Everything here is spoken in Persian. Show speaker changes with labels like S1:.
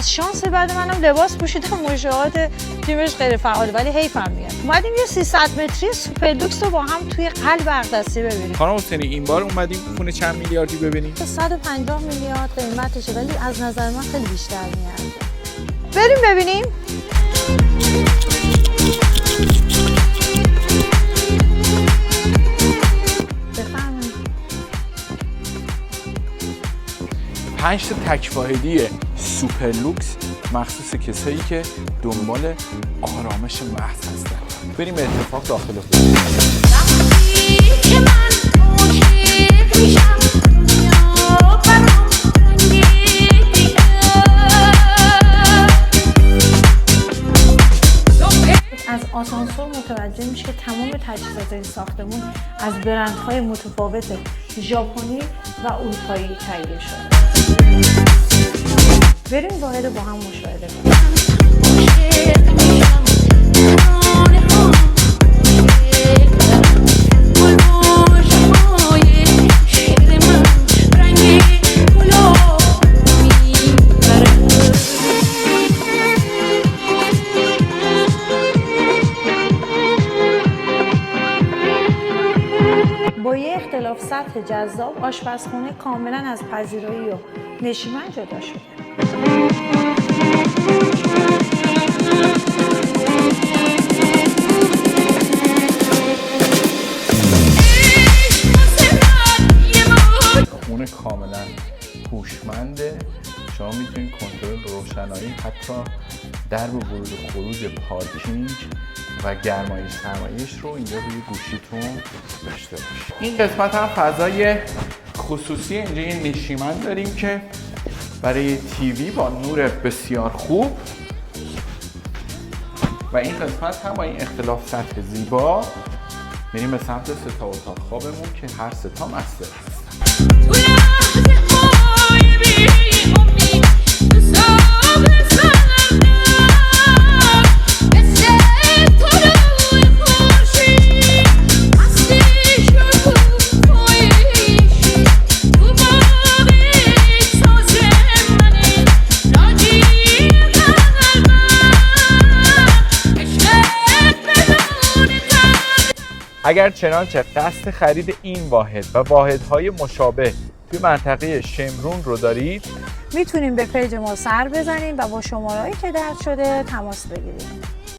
S1: شانس بعد منم لباس پوشیدم مشاهات تیمش غیر فعال ولی حیفم میاد. اومدیم یه 300 متری سوپر لوکس رو با هم توی قلب اقدسی ببینیم.
S2: خانم حسینی این بار اومدیم خونه چند میلیاردی ببینیم؟
S1: 150 میلیارد قیمتشه ولی از نظر من خیلی بیشتر میاد. بریم ببینیم. بفرمایید.
S2: 5 تا تک واحدی سوپر لوکس مخصوص کسایی که دنبال آرامش محض هستن. بریم به اتفاق داخل خونه.
S1: از آسانسور متوجه میشه که تمام تجهیزات این ساختمون از برندهای متفاوت ژاپنی و اروپایی تهیه شده. بریم واحد رو با هم مشاهده کنیم. با یه اختلاف سطح جذاب آشپزخونه کاملا از پذیرایی و نشیمن جدا شده.
S2: خونه کاملا هوشمنده. شما میتونید کنترل روشنایی، حتی درب ورود و خروج پارکینگ و گرمایش سرمایش رو اینجا روی گوشیتون داشته باشید. این قسمت هم فضای خصوصی، اینجا یه نشیمن داریم که برای تیوی با نور بسیار خوب و این قسمت هم با این اختلاف سطح زیبا میریم به سمت 3 تا اتاق خوابمون که هر 3 تا مستر هستن. اگر چنانچه قصد خرید این واحد و واحدهای مشابه توی منطقه شمرون رو دارید،
S1: میتونیم به پیج ما سر بزنیم و با شماره‌ای که درج شده تماس بگیریم.